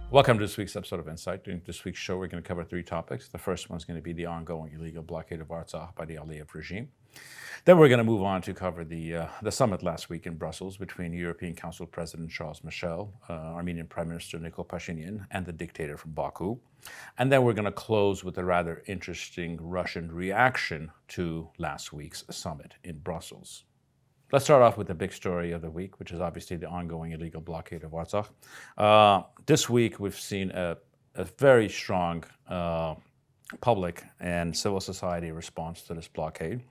Welcome to this week's episode of Insight. During this week's show, we're going to cover three topics. The first one is going to be the ongoing illegal blockade of Artsakh by the Aliyev regime. Then we're going to move on to cover the summit last week in Brussels between European Council President Charles Michel, Armenian Prime Minister Nikol Pashinyan, and the dictator from Baku. And then we're going to close with a rather interesting Russian reaction to last week's summit in Brussels. Let's start off with the big story of the week, which is obviously the ongoing illegal blockade of Artsakh. This week, we've seen a very strong public and civil society response to this blockade.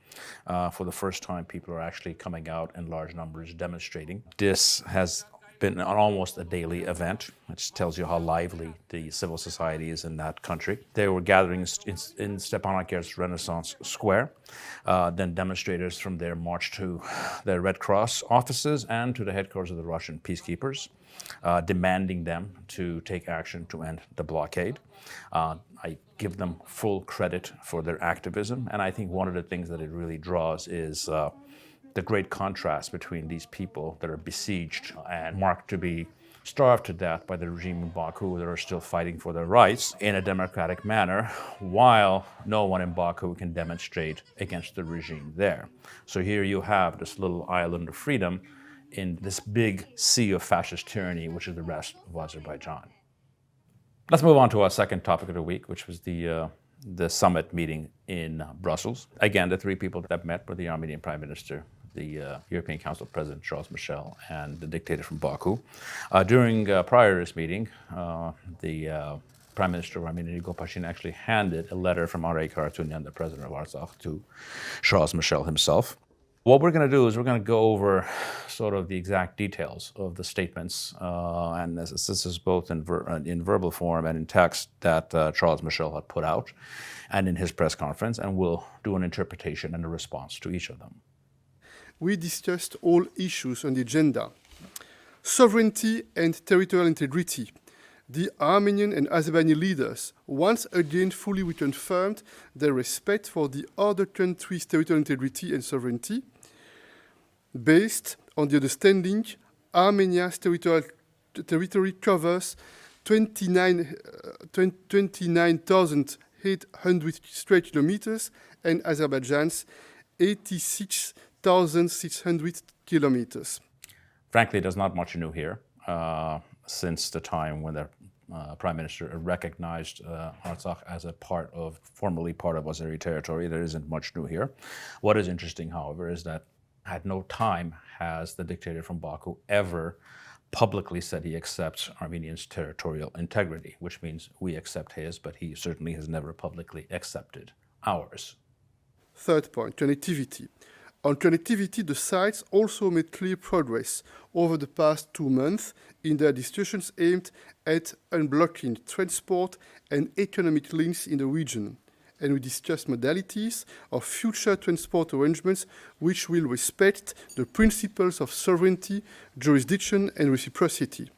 For the first time, people are actually coming out in large numbers demonstrating. This has been almost a daily event, which tells you how lively the civil society is in that country. They were gathering in Stepanakert Renaissance Square. Then demonstrators from there marched to the Red Cross offices and to the headquarters of the Russian peacekeepers, demanding them to take action to end the blockade. I give them full credit for their activism, and I think one of the things that it really draws is the great contrast between these people that are besieged and marked to be starved to death by the regime in Baku that are still fighting for their rights in a democratic manner, while no one in Baku can demonstrate against the regime there. So here you have this little island of freedom in this big sea of fascist tyranny, which is the rest of Azerbaijan. Let's move on to our second topic of the week, which was the summit meeting in Brussels. Again, the three people that met were the Armenian Prime Minister, the European Council President Charles Michel, and the dictator from Baku. Prior to this meeting, the Prime Minister of Armenia, Nikol Pashinyan, actually handed a letter from Eric Hacopian, the president of Artsakh, to Charles Michel himself. What we're going to do is we're going to go over sort of the exact details of the statements, and this is both in verbal form and in text that Charles Michel had put out, and in his press conference, and we'll do an interpretation and a response to each of them. We discussed all issues on the agenda. Sovereignty and territorial integrity. The Armenian and Azerbaijani leaders once again fully reconfirmed their respect for the other countries' territorial integrity and sovereignty, based on the understanding Armenia's territory covers 29,800 square kilometers and Azerbaijan's 86,600 kilometers. Frankly, there's not much new here. Since the time when the Prime Minister recognized Artsakh as formerly part of Azeri territory, there isn't much new here. What is interesting, however, is that at no time has the dictator from Baku ever publicly said he accepts Armenia's territorial integrity, which means we accept his, but he certainly has never publicly accepted ours. Third point, connectivity. On connectivity, the sides also made clear progress over the past 2 months in their discussions aimed at unblocking transport and economic links in the region. And we discussed modalities of future transport arrangements which will respect the principles of sovereignty, jurisdiction, and reciprocity.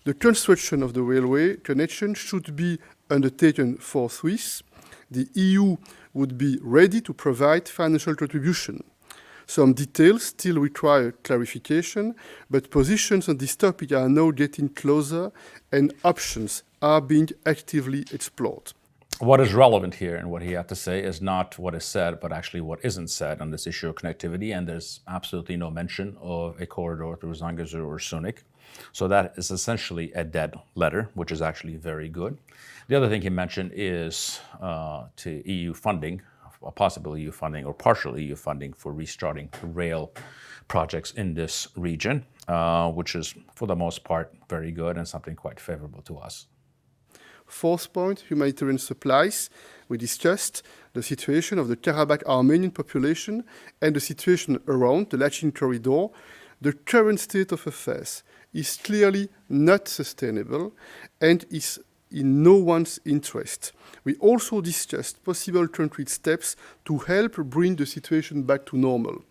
The construction of the railway connection should be undertaken forthwith. The EU would be ready to provide financial contribution. Some details still require clarification, but positions on this topic are now getting closer and options are being actively explored. What is relevant here and what he had to say is not what is said, but actually what isn't said on this issue of connectivity, and there's absolutely no mention of a corridor through Zangezur or Sunik. So that is essentially a dead letter, which is actually very good. The other thing he mentioned is to EU funding, possible EU funding or partial EU funding for restarting rail projects in this region, which is for the most part very good and something quite favorable to us. Fourth point, humanitarian supplies. We discussed the situation of the Karabakh Armenian population and the situation around the Lachin corridor. The current state of affairs is clearly not sustainable and is in no one's interest. We also discussed possible concrete steps to help bring the situation back to normal.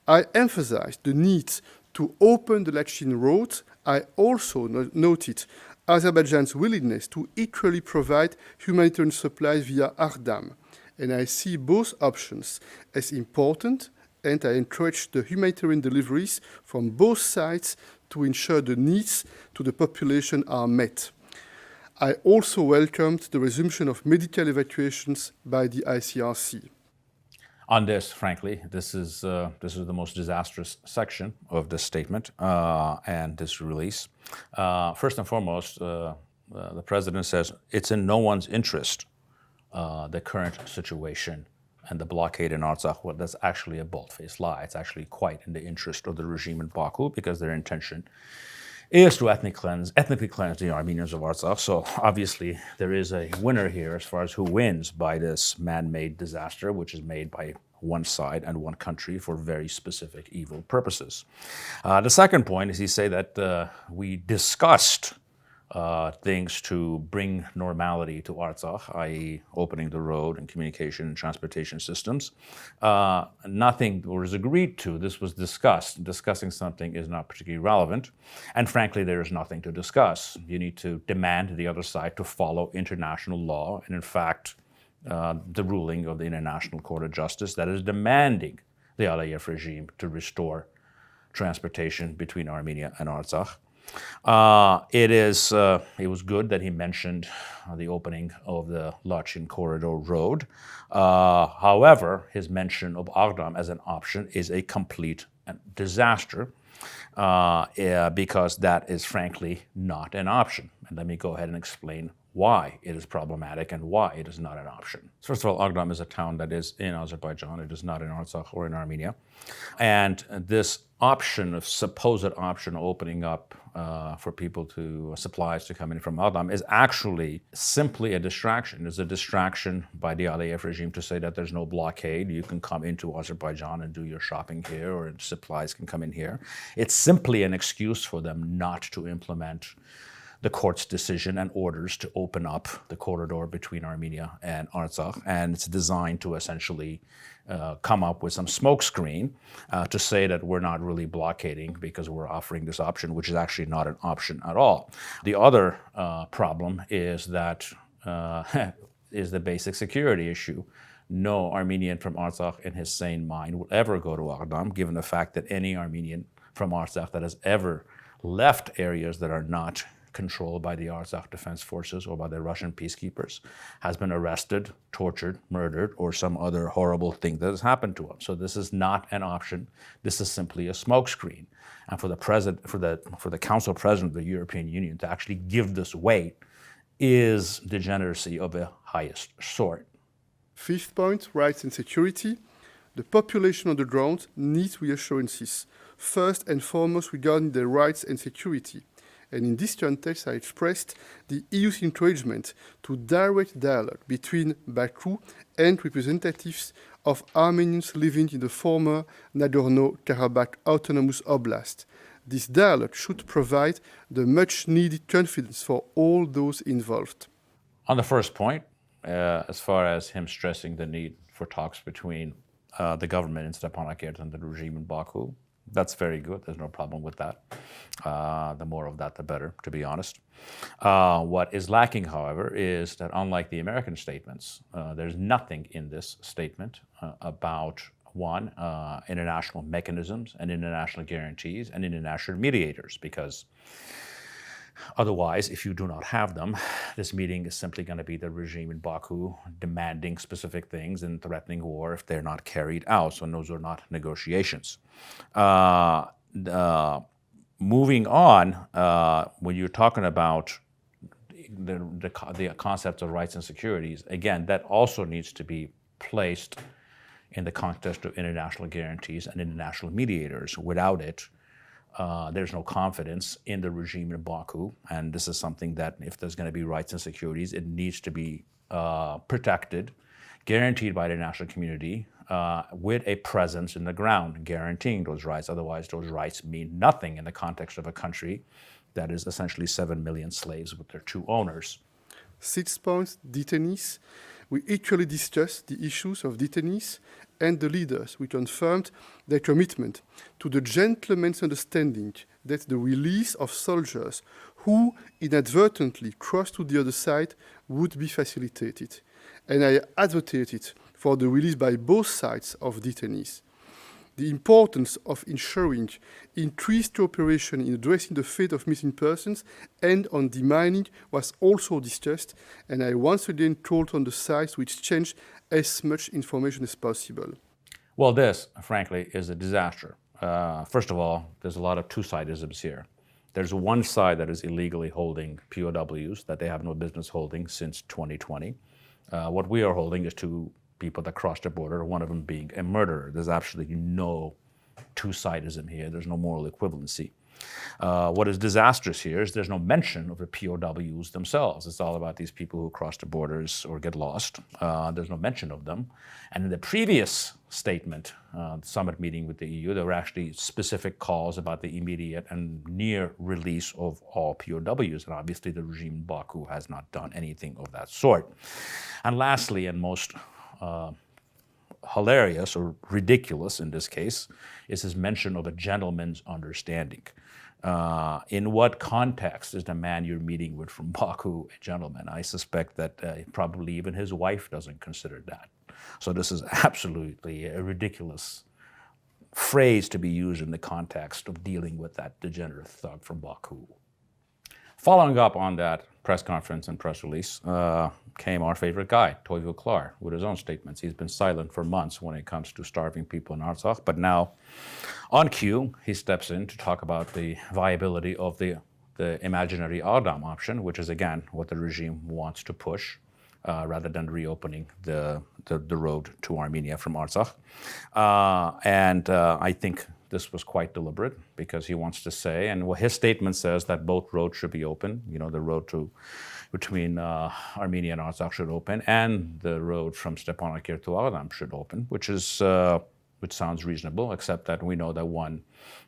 I emphasized the need to open the Lachin road. I also noted Azerbaijan's willingness to equally provide humanitarian supplies via Ardam. And I see both options as important, and I encourage the humanitarian deliveries from both sides to ensure the needs to the population are met. I also welcomed the resumption of medical evacuations by the ICRC. On this, frankly, this is the most disastrous section of this statement and this release. First and foremost, the president says it's in no one's interest, the current situation and the blockade in Artsakh. Well, that's actually a bold-faced lie. It's actually quite in the interest of the regime in Baku because their intention is to ethnically cleanse the Armenians of Artsakh. So obviously there is a winner here as far as who wins by this man-made disaster, which is made by one side and one country for very specific evil purposes. The second point is he say that we discussed things to bring normality to Artsakh, i.e. opening the road and communication and transportation systems. Nothing was agreed to. This was discussed. Discussing something is not particularly relevant. And frankly, there is nothing to discuss. You need to demand the other side to follow international law. And in fact, the ruling of the International Court of Justice that is demanding the Aliyev regime to restore transportation between Armenia and Artsakh. It was good that he mentioned the opening of the Lachin Corridor Road. However, his mention of Aghdam as an option is a complete disaster because that is frankly not an option. And let me go ahead and explain why it is problematic and why it is not an option. First of all, Aghdam is a town that is in Azerbaijan. It is not in Artsakh or in Armenia. And this supposed option of opening up for supplies to come in from Aghdam is actually simply a distraction. It's a distraction by the Aliyev regime to say that there's no blockade. You can come into Azerbaijan and do your shopping here, or supplies can come in here. It's simply an excuse for them not to implement the court's decision and orders to open up the corridor between Armenia and Artsakh, and it's designed to essentially come up with some smokescreen to say that we're not really blockading because we're offering this option, which is actually not an option at all. The other problem is that is the basic security issue. No Armenian from Artsakh in his sane mind will ever go to Aghdam, given the fact that any Armenian from Artsakh that has ever left areas that are not controlled by the Artsakh Defense Forces or by the Russian peacekeepers has been arrested, tortured, murdered, or some other horrible thing that has happened to him. So this is not an option. This is simply a smokescreen. And for the Council President of the European Union to actually give this weight is degeneracy of the highest sort. Fifth point, rights and security. The population on the ground needs reassurances, first and foremost regarding their rights and security. And in this context, I expressed the EU's encouragement to direct dialogue between Baku and representatives of Armenians living in the former Nagorno-Karabakh Autonomous Oblast. This dialogue should provide the much-needed confidence for all those involved. On the first point, as far as him stressing the need for talks between the government in Stepanakert and the regime in Baku, that's very good. There's no problem with that. The more of that, the better, to be honest. What is lacking, however, is that unlike the American statements, there's nothing in this statement about, one, international mechanisms and international guarantees and international mediators, because otherwise, if you do not have them, this meeting is simply going to be the regime in Baku demanding specific things and threatening war if they're not carried out. So those are not negotiations. Moving on, when you're talking about the concept of rights and securities, again, that also needs to be placed in the context of international guarantees and international mediators. Without it, there's no confidence in the regime in Baku, and this is something that if there's going to be rights and securities, it needs to be protected, guaranteed by the international community with a presence in the ground, guaranteeing those rights. Otherwise, those rights mean nothing in the context of a country that is essentially 7 million slaves with their two owners. 6 points, detainees. We equally discussed the issues of detainees and the leaders. We confirmed their commitment to the gentleman's understanding that the release of soldiers who inadvertently crossed to the other side would be facilitated. And I advocated for the release by both sides of detainees. The importance of ensuring increased cooperation in addressing the fate of missing persons and on demining was also discussed, and I once again called on the sides to exchange as much information as possible. Well, this, frankly, is a disaster. First of all, there's a lot of two-sidisms here. There's one side that is illegally holding POWs that they have no business holding since 2020. What we are holding is two people that crossed the border, one of them being a murderer. There's absolutely no two-sidism here. There's no moral equivalency. What is disastrous here is there's no mention of the POWs themselves. It's all about these people who cross the borders or get lost. There's no mention of them. And in the previous statement, the summit meeting with the EU, there were actually specific calls about the immediate and near release of all POWs. And obviously the regime in Baku has not done anything of that sort. And lastly, and most hilarious or ridiculous in this case, is his mention of a gentleman's understanding. In what context is the man you're meeting with from Baku a gentleman? I suspect that probably even his wife doesn't consider that. So this is absolutely a ridiculous phrase to be used in the context of dealing with that degenerate thug from Baku. Following up on that press conference and press release came our favorite guy, Toivo Klar, with his own statements. He's been silent for months when it comes to starving people in Artsakh, but now on cue, he steps in to talk about the viability of the imaginary Adam option, which is again what the regime wants to push, rather than reopening the road to Armenia from Artsakh. I think this was quite deliberate because he wants to say, and his statement says that both roads should be open. You know, the road between Armenia and Artsakh should open, and the road from Stepanakert to Agdam should open, which sounds reasonable, except that we know that one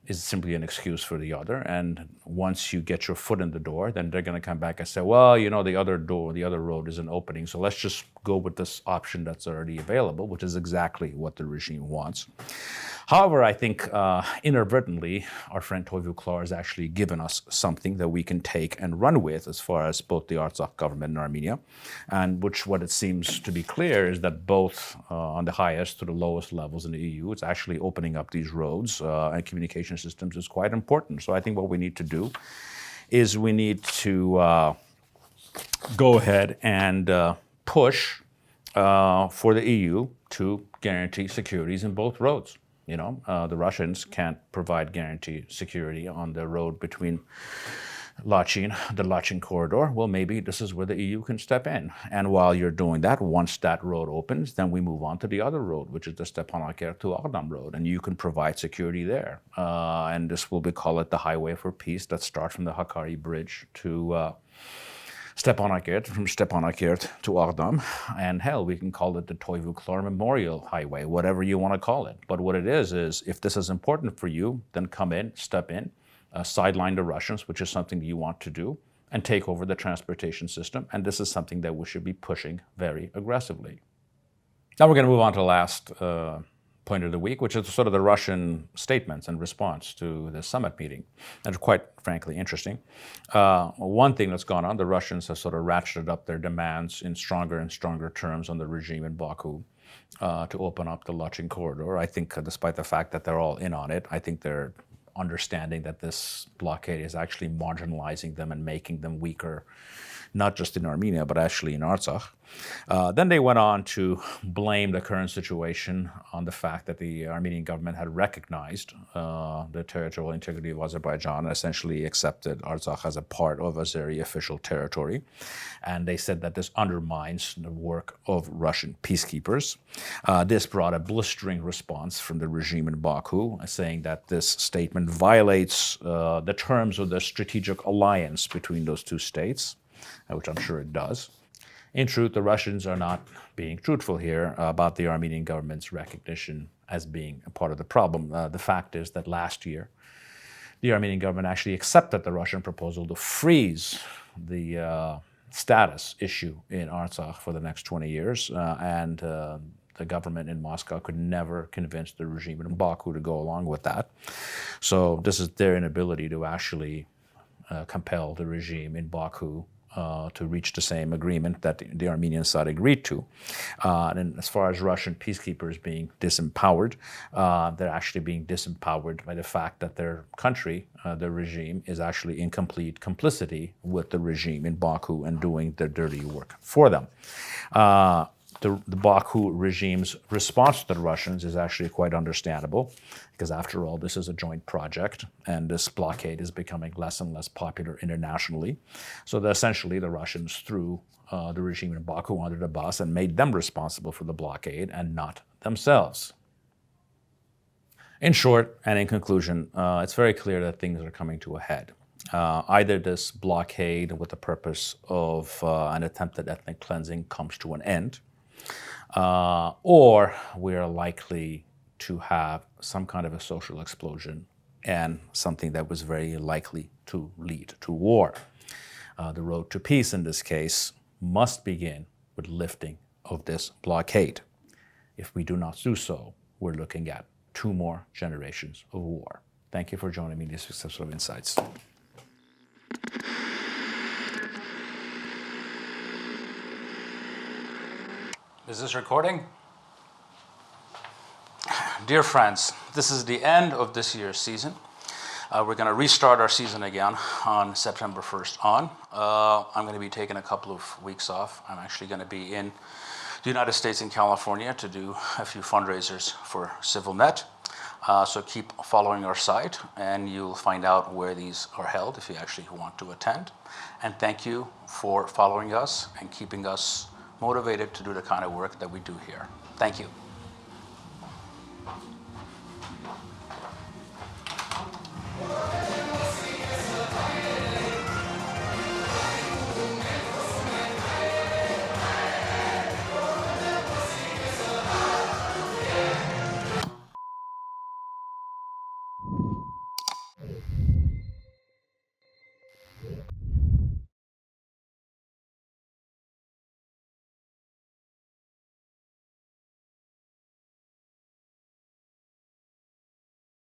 is simply an excuse for the other. And once you get your foot in the door, then they're going to come back and say, well, you know, the other road isn't opening, so let's just go with this option that's already available, which is exactly what the regime wants. However, I think inadvertently, our friend Toivo Klar has actually given us something that we can take and run with as far as both the Artsakh government and Armenia, and what it seems to be clear is that both on the highest to the lowest levels in the EU, it's actually opening up these roads and communication systems is quite important. So I think what we need to do is we need to go ahead and push for the EU to guarantee securities in both roads. You know, the Russians can't provide guaranteed security on the road between Lachin, the Lachin corridor. Well, maybe this is where the EU can step in. And while you're doing that, once that road opens, then we move on to the other road, which is the Stepanakert to Agdam road, and you can provide security there. And this will be called the Highway for Peace that starts from the Hakkari Bridge to Stepanakert, from Stepanakert to Agdam, and hell, we can call it the Toivo Klar Memorial Highway, whatever you want to call it. But what it is if this is important for you, then come in, step in, sideline the Russians, which is something you want to do, and take over the transportation system. And this is something that we should be pushing very aggressively. Now we're going to move on to the last point of the week, which is sort of the Russian statements and response to the summit meeting. And it's quite frankly interesting. One thing that's gone on, the Russians have sort of ratcheted up their demands in stronger and stronger terms on the regime in Baku to open up the Lachin corridor. I think despite the fact that they're all in on it, I think they're understanding that this blockade is actually marginalizing them and making them weaker, not just in Armenia, but actually in Artsakh. Then they went on to blame the current situation on the fact that the Armenian government had recognized the territorial integrity of Azerbaijan and essentially accepted Artsakh as a part of Azeri official territory. And they said that this undermines the work of Russian peacekeepers. This brought a blistering response from the regime in Baku, saying that this statement violates the terms of the strategic alliance between those two states, which I'm sure it does. In truth, the Russians are not being truthful here about the Armenian government's recognition as being a part of the problem. The fact is that last year, the Armenian government actually accepted the Russian proposal to freeze the status issue in Artsakh for the next 20 years, and the government in Moscow could never convince the regime in Baku to go along with that. So this is their inability to actually compel the regime in Baku to reach the same agreement that the Armenian side agreed to. And as far as Russian peacekeepers being disempowered, they're actually being disempowered by the fact that their country, the regime, is actually in complete complicity with the regime in Baku and doing their dirty work for them. The Baku regime's response to the Russians is actually quite understandable, because after all, this is a joint project, and this blockade is becoming less and less popular internationally. So essentially, the Russians threw the regime in Baku under the bus and made them responsible for the blockade and not themselves. In short, and in conclusion, it's very clear that things are coming to a head. Either this blockade with the purpose of an attempted ethnic cleansing comes to an end, or we are likely to have some kind of a social explosion and something that was very likely to lead to war. The road to peace in this case must begin with lifting of this blockade. If we do not do so, we're looking at 2 more generations of war. Thank you for joining me in these successful insights. Is this recording? Dear friends, this is the end of this year's season. We're going to restart our season again on September 1st on. I'm going to be taking a couple of weeks off. I'm actually going to be in the United States and California to do a few fundraisers for ＳիվիլՆեթ. So keep following our site and you'll find out where these are held if you actually want to attend. And thank you for following us and keeping us motivated to do the kind of work that we do here. Thank you.